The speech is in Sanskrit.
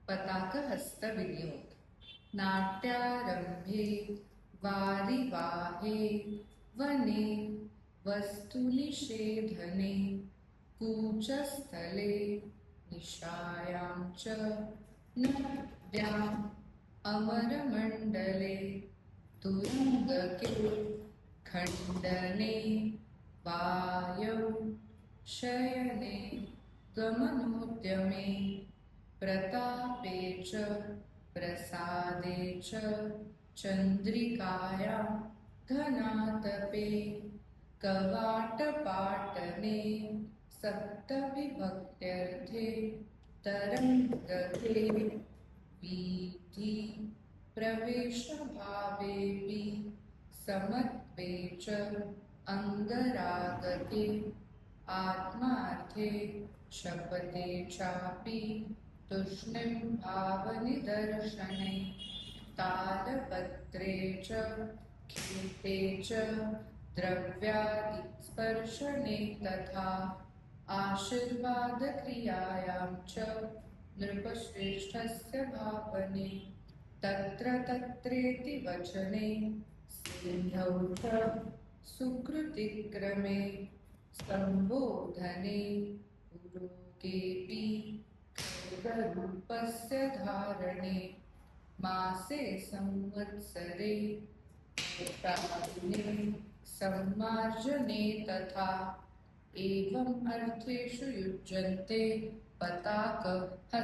पताकहस्तविनियोग। नाट्यारम्भे वारिवाहे वने वस्तुनिषेधने कूचस्थले निशायां च नद्याम् अमरमण्डले तुरङ्गके खण्डने वायौ शयने गमनोद्यमे प्रतापे च प्रसादे च चन्द्रिकायां घनातपे कवाटपाटने सप्तविभक्त्यर्थे तरङ्गके वीथि प्रवेशभावेऽपि समत्वे च अङ्गरागके आत्मार्थे शपथे चापि तूष्णीं भावनिदर्शने तालपत्रे च खीते च द्रव्यादिस्पर्शने तथा आशीर्वादक्रियायां च नृपश्रेष्ठस्य भावने तत्र तत्रेति वचने सिन्धौ च सुकृतिक्रमे सम्बोधने पुरोकेऽपि खड्गरूपस्य धारणे मासे संवत्सरे प्रादिने सम्मार्जने तथा एवम् अर्थेषु युज्यन्ते पताकहस्तभावना।